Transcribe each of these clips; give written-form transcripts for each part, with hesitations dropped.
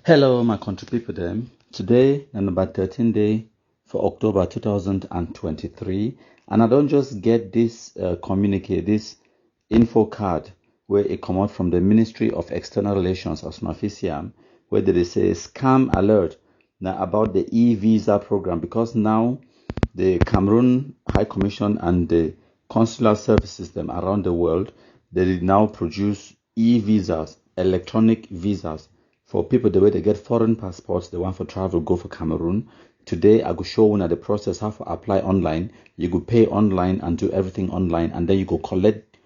Hello, my country people them. Today, the number 13 day for October 2023. And I don't just get this communique, this info card where it come out from the Ministry of External Relations of Snafisiam, where they say scam alert now about the eVisa program, because now the Cameroon High Commission and the consular services them around the world, they now produce e-visas, electronic visas for people the way they get foreign passports, the one for travel, go for Cameroon. Today, I go show you the process how to apply online. You go pay online and do everything online, and then you go collect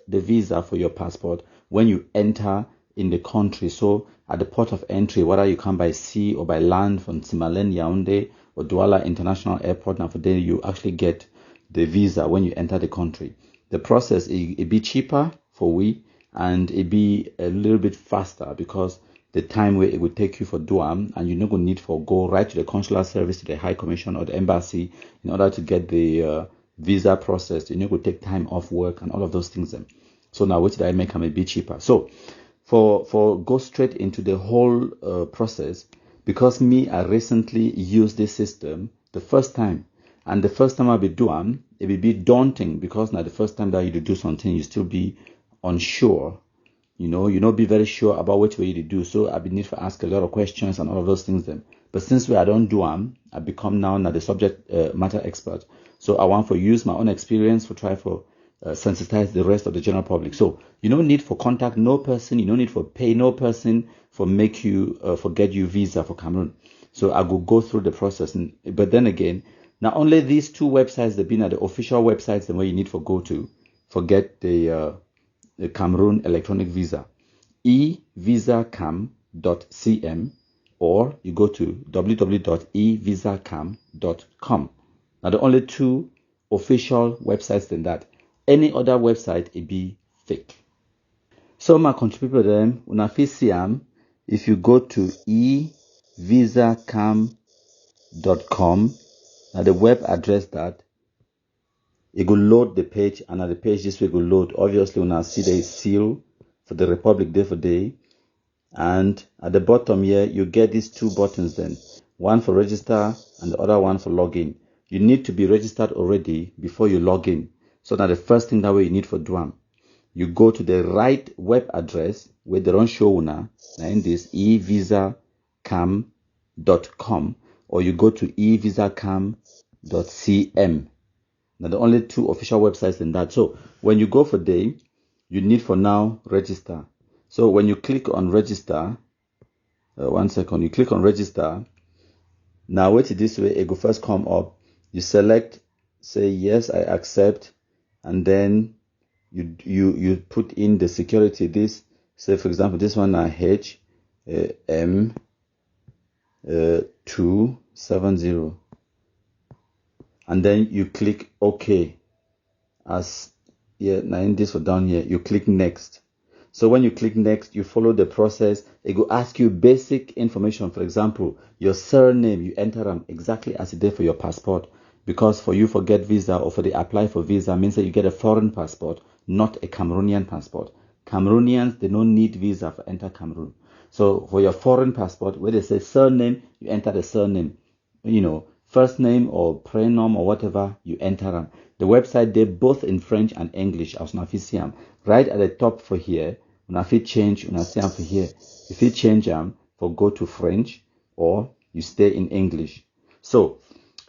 the visa for your passport when you enter in the country. So at the port of entry, whether you come by sea or by land from Timalen, Yaoundé, or Douala International Airport, now for there you actually get the visa when you enter the country. The process it be cheaper for we, and it be a little bit faster, because the time where it would take you for Duam, and you're not going to need for go right to the consular service, to the High Commission or the embassy in order to get the visa processed. You're not going to take time off work and all of those things. Then. So now what did I make them a bit cheaper? So for go straight into the whole process, because I recently used this system the first time, and the first time I be doing, it will be daunting, because now the first time that you do something, you still be unsure. You not be very sure about which way to do. So I need to ask a lot of questions and all of those things then. But since I don't do them, I become now the subject matter expert. So I want to use my own experience to try for sensitize the rest of the general public. So you don't need for contact no person, you don't need for pay no person for make you forget you visa for Cameroon. So I will go through the process. But then again, not only these two websites, they've been at the official websites, the way you need for go to forget the Cameroon electronic visa, evisacam.cm, or you go to www.evisacam.com. Now the only two official websites than that. Any other website it be fake. So my country people them una fit see am if you go to evisacam.com. Now the web address that it will load the page, and at the page this way will load. Obviously, when I see the seal for the Republic Day for day, and at the bottom here you get these two buttons. Then one for register and the other one for login. You need to be registered already before you log in. So now the first thing that way you need for DWAM, you go to the right web address where they don't show now in this evisacam.com, or you go to evisacam.cm. Now the only two official websites in that. So when you go for day, you need for now register. So when you click on register, you click on register. Now wait this way, it will first come up. You select, say yes, I accept, and then you put in the security. This, say for example, this one H M 270. And then you click OK. As here, now in this one down here, you click next. So when you click next, you follow the process. It will ask you basic information. For example, your surname, you enter them exactly as it did for your passport. Because for you for get visa or for the apply for visa means that you get a foreign passport, not a Cameroonian passport. Cameroonians, they don't need visa for enter Cameroon. So for your foreign passport, where they say surname, you enter the surname. First name or prenom or whatever, you enter them. The website, they're both in French and English, as Nafisiam. Right at the top for here, Unafi change, Unasiam for here. If you change them for go to French, or you stay in English. So,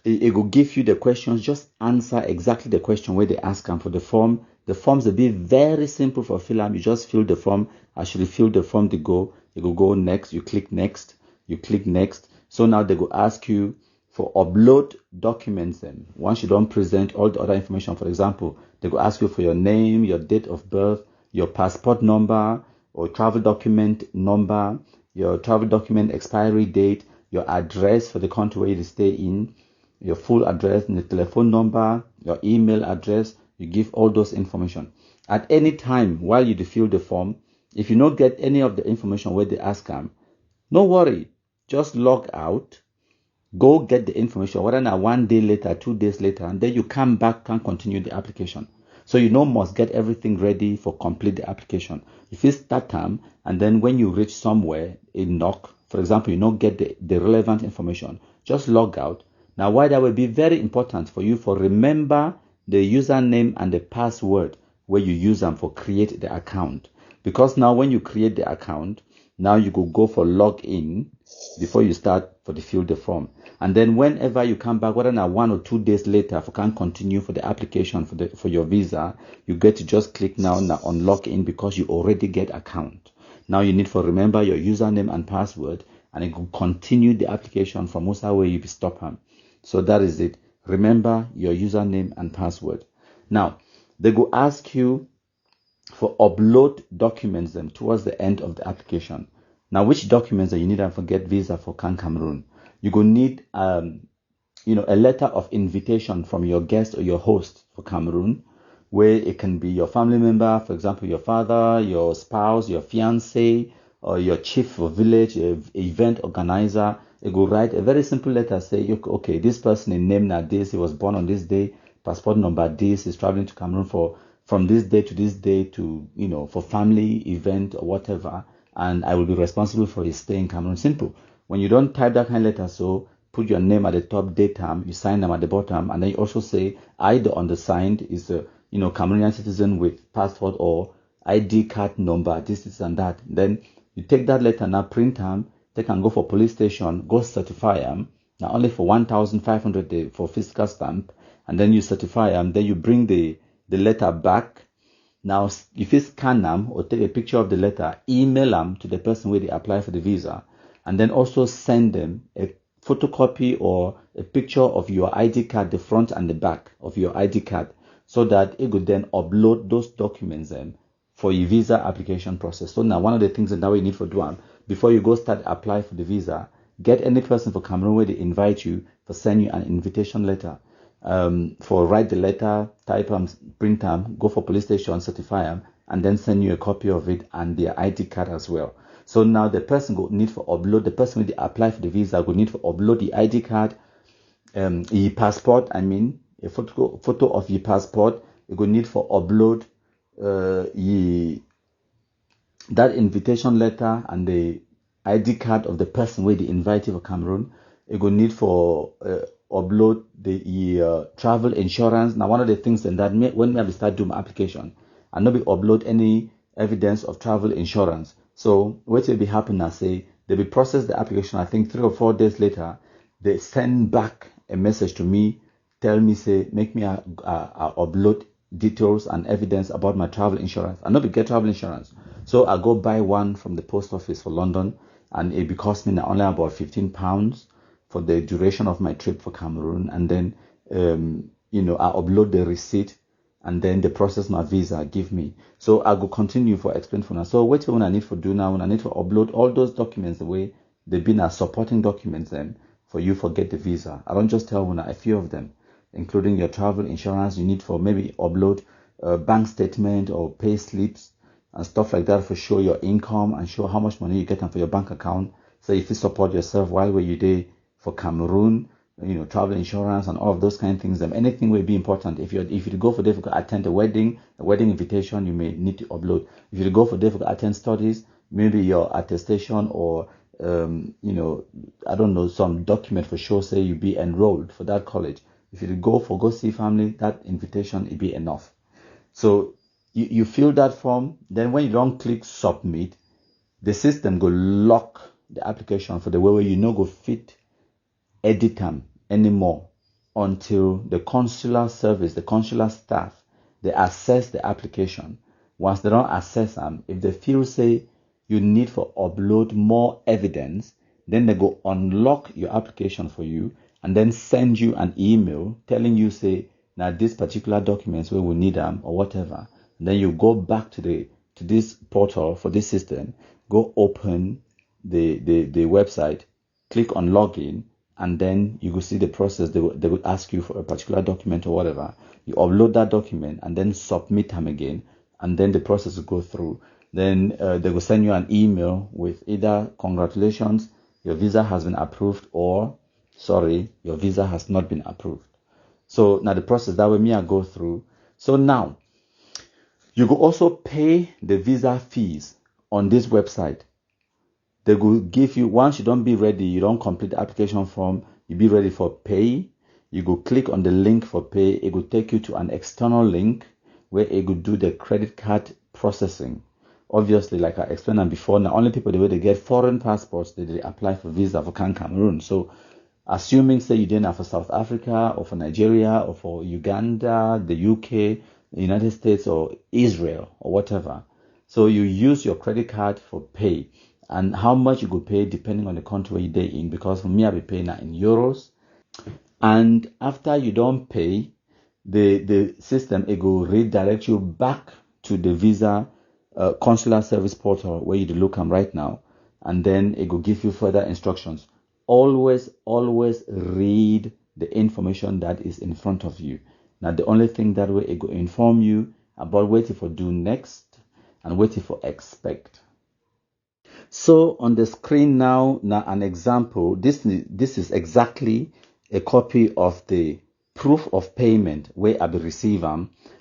it will give you the questions, just answer exactly the question where they ask them for the form. The forms will be very simple for fill them. You just fill the form. As you fill the form, they go. You will go next, you click next, you click next. So now they will ask you for upload documents. Then once you don't present all the other information, for example, they will ask you for your name, your date of birth, your passport number or travel document number, your travel document expiry date, your address for the country where you stay in, your full address and the telephone number, your email address. You give all those information. At any time while you fill the form, if you don't get any of the information where they ask them, no worry, just log out. Go get the information, whether now 1 day later, 2 days later, and then you come back and continue the application. So you must get everything ready for complete the application. If you start time, and then when you reach somewhere, a knock, for example, you don't get the relevant information, just log out. Now, why that will be very important for you for remember the username and the password where you use them for create the account. Because now when you create the account, now you could go for login before you start for the fill the form. And then whenever you come back, whether now 1 or 2 days later, if you can't continue for the application for your visa, you get to just click now on login because you already get account. Now you need to remember your username and password, and it will continue the application from where you stop them. So that is it. Remember your username and password. Now they go ask you for upload documents them towards the end of the application. Now, which documents that you need for get visa for Cameroon? You go need a letter of invitation from your guest or your host for Cameroon, where it can be your family member, for example, your father, your spouse, your fiance, or your chief of village, event organizer. You go write a very simple letter, say, okay, this person in name now this, he was born on this day, passport number this, is traveling to Cameroon from this day to this day to, for family event or whatever, and I will be responsible for his stay in Cameroon. Simple. When you don't type that kind of letter, so put your name at the top, date time, you sign them at the bottom, and then you also say, I, the undersigned, is a Cameroonian citizen with passport or ID card number, this and that. Then you take that letter now, print them, they can go for police station, go certify them, now only for 1,500 for physical stamp, and then you certify them, then you bring the letter back. Now, if you scan them or take a picture of the letter, email them to the person where they apply for the visa, and then also send them a photocopy or a picture of your ID card, the front and the back of your ID card, so that it could then upload those documents then for your visa application process. So now one of the things that we need for do before you go start apply for the visa, get any person for Cameroon where they invite you for send you an invitation letter. For write the letter, type them, print them, go for police station, certify them, and then send you a copy of it and their ID card as well. So now the person go need for upload, the person when they apply for the visa go need for upload the ID card, your passport, a photo of your passport. You go need for upload that invitation letter and the ID card of the person where they invite you for Cameroon. You go need for upload the travel insurance. Now one of the things in that when we start doing my application, and not be upload any evidence of travel insurance. So what will be happening now, say they will process the application, I think 3 or 4 days later, they send back a message to me, tell me, say, make me upload details and evidence about my travel insurance. I not get travel insurance. So I go buy one from the post office for London, and it will cost me only about £15 for the duration of my trip for Cameroon. And then, I upload the receipt, and then they process my visa, give me. So I go continue for explain for now. So what I need for do now, when I need to upload all those documents the way they've been as supporting documents then for you for get the visa. I don't just tell a few of them, including your travel insurance. You need for maybe upload a bank statement or pay slips and stuff like that for show your income and show how much money you get for your bank account. So if you support yourself while you're there for Cameroon, travel insurance and all of those kind of things, anything will be important. If you go for to attend a wedding invitation, you may need to upload. If you go for to attend studies, maybe your attestation or I don't know, some document for sure say you be enrolled for that college. If you go see family, that invitation will be enough. So you fill that form, then when you don't click submit, the system go lock the application for the way where go fit edit them anymore until the consular service, the consular staff, they assess the application. Once they don't assess them, if they feel say you need for upload more evidence, then they go unlock your application for you and then send you an email telling you say now this particular documents where we need them or whatever. And then you go back to this portal for this system, go open the website, click on login, and then you will see the process. They will ask you for a particular document or whatever. You upload that document and then submit them again, and then the process will go through. Then they will send you an email with either congratulations, your visa has been approved, or sorry, your visa has not been approved. So now the process that way I go through. So now you will also pay the visa fees on this website. They will give you, once you don't be ready, you don't complete the application form, you be ready for pay. You go click on the link for pay. It will take you to an external link where it will do the credit card processing. Obviously, like I explained before, now only people the way they get foreign passports, they apply for visa for Cameroon. So assuming say you didn't have for South Africa or for Nigeria or for Uganda, the UK, the United States or Israel or whatever. So you use your credit card for pay, and how much you could pay depending on the country where you're in, because for me I'll be paying that in euros. And after you don't pay, the system, it will redirect you back to the visa consular service portal where you look at right now, and then it will give you further instructions. Always read the information that is in front of you. Now the only thing that way it will inform you about waiting for do next and waiting for expect. So on the screen now an example. This is exactly a copy of the proof of payment where I will receive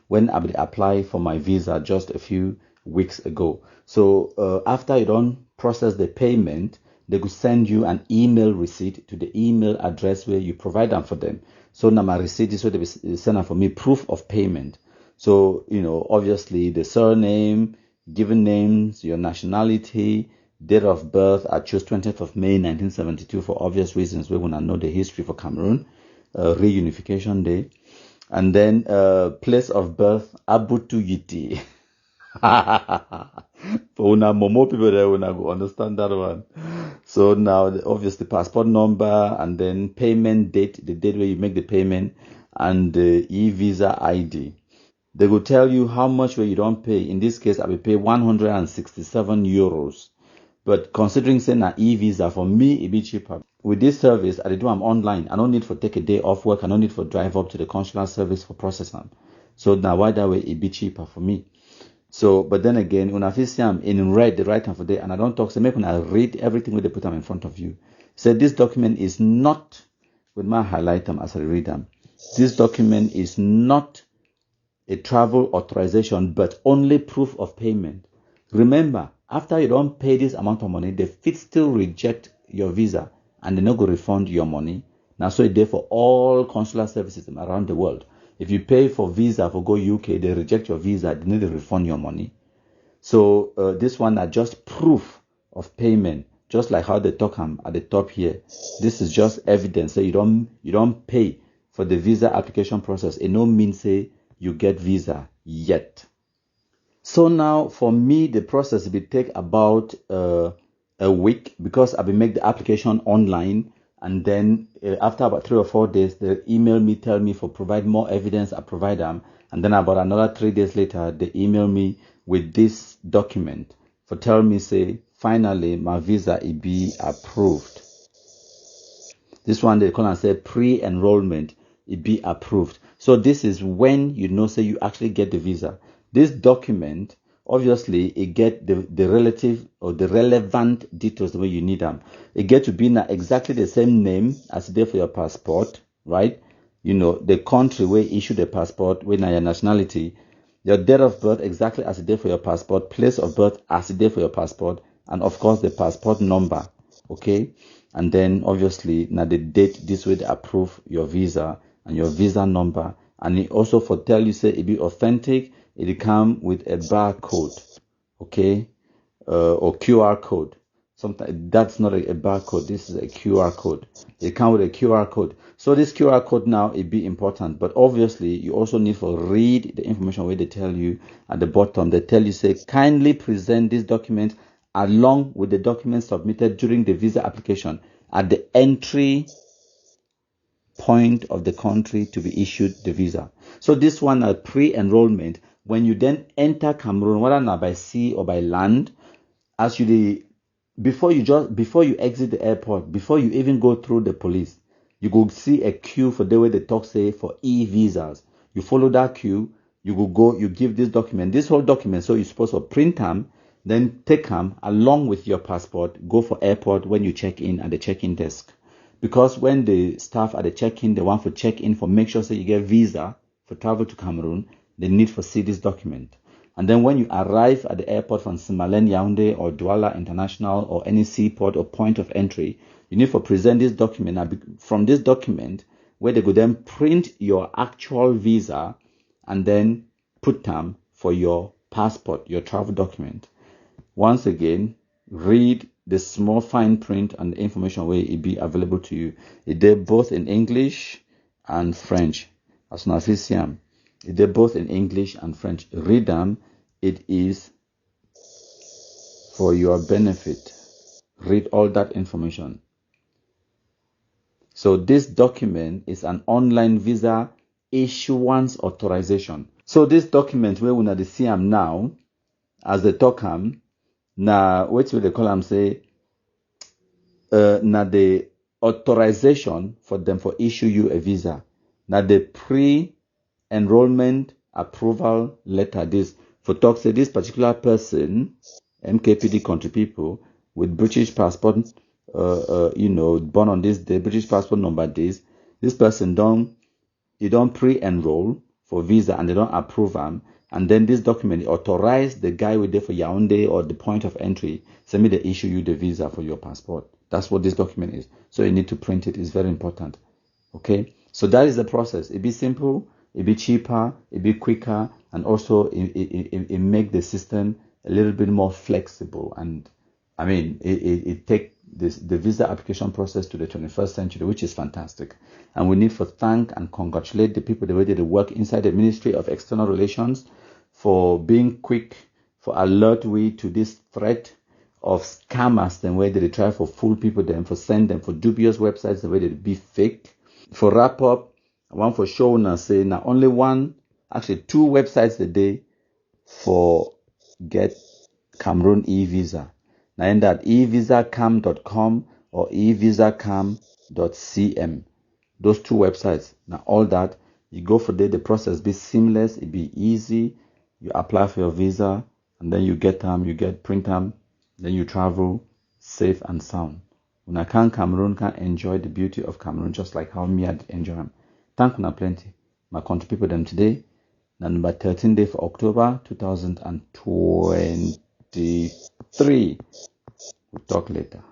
when I will apply for my visa just a few weeks ago. So after you don't process the payment, they could send you an email receipt to the email address where you provide them for them. So now my receipt is where they send them for me proof of payment. So, obviously the surname, given names, your nationality, date of birth. I chose 20th of May 1972 for obvious reasons. We want to know the history for Cameroon, reunification day. And then place of birth, Abutu Yiti. For una Momo people there will go understand that one. So now obviously passport number, and then payment date, the date where you make the payment, and the eVisa ID. They will tell you how much where you don't pay. In this case, I will pay 167 euros. But considering saying an eVisa, for me, it be cheaper. With this service, I do I'm online. I don't need for take a day off work. I don't need for drive up to the consular service for processing. So now why that way it be cheaper for me. So, but then again, when I see I'm in red the right time for day, and I don't talk, so make when I read everything when they put them in front of you. So this document is not, with my highlight them as I read them, this document is not a travel authorization, but only proof of payment. Remember, after you don't pay this amount of money, they fit still reject your visa and they're not going to refund your money. Now, so it's there for all consular services around the world. If you pay for visa for go UK, they reject your visa, they need to refund your money. So this one are just proof of payment, just like how they talk at the top here. This is just evidence that you don't pay for the visa application process. It no means say you get visa yet. So now for me, the process will take about a week, because I will make the application online, and then after about 3 or 4 days, they email me, tell me for provide more evidence. I provide them, and then about another 3 days later, they email me with this document for tell me say finally my visa will be approved. This one they call and say pre-enrollment, it be approved. So this is when say you actually get the visa. This document, obviously, it get the relative or the relevant details the way you need them. It get to be now exactly the same name as there for your passport, right? The country where issue the passport, where now your nationality, your date of birth exactly as there for your passport, place of birth as there for your passport, and of course the passport number, okay? And then obviously now the date this way they approve your visa and your visa number, and it also for tell you say it be authentic. It come with a barcode, okay, or QR code. Sometimes that's not a barcode. This is a QR code. It come with a QR code. So this QR code now it be important, but obviously you also need to read the information where they tell you at the bottom. They tell you say kindly present this document along with the documents submitted during the visa application at the entry point of the country to be issued the visa. So this one a pre-enrollment. When you then enter Cameroon, whether not by sea or by land, as before you exit the airport, before you even go through the police, you go see a queue for the way they talk say for e-visas. You follow that queue, you will go, you give this document, this whole document. So you're supposed to print them, then take them along with your passport, go for airport when you check in at the check-in desk. Because when the staff at the check-in, they want to check in for make sure that you get visa for travel to Cameroon, they need to see this document. And then when you arrive at the airport from Simalen, Yaoundé, or Douala International, or any seaport or point of entry, you need to present this document. And from this document, where they could then print your actual visa and then put them for your passport, your travel document. Once again, read the small fine print and the information where it be available to you. It did both in English and French. As an official, it did both in English and French. Read them. It is for your benefit. Read all that information. So this document is an online visa issuance authorization. So this document where we na see am now, as they talk am, na what will they call am say, na the authorization for them for issue you a visa. Na the pre-enrollment approval letter. This for talk say this particular person, MKPD country people with British passport, born on this day, British passport number this person don't pre-enroll for visa and they don't approve them, and then this document authorize the guy with there for Yaoundé or the point of entry, send me the issue you the visa for your passport. That's what this document is. So you need to print it. It's very important. Okay, so that is the process. It be simple, it be cheaper, it be quicker, and also it make the system a little bit more flexible. And I mean, it take the visa application process to the 21st century, which is fantastic. And we need to thank and congratulate the people the way they work inside the Ministry of External Relations for being quick, for alert we to this threat of scammers, the way they try for fool people, them for send them for dubious websites, the way they be fake. For wrap up, I want for show now say now only two websites a day for get Cameroon eVisa. Now in that eVisaCam.com or eVisaCam.cm. Those two websites. Now all that you go for there, the process be seamless, it be easy. You apply for your visa and then you get them, you get print them, then you travel safe and sound. When I can Cameroon can enjoy the beauty of Cameroon just like how me I enjoy them. Thank you plenty. My country people them today. Number 13 day for October 2023. We'll talk later.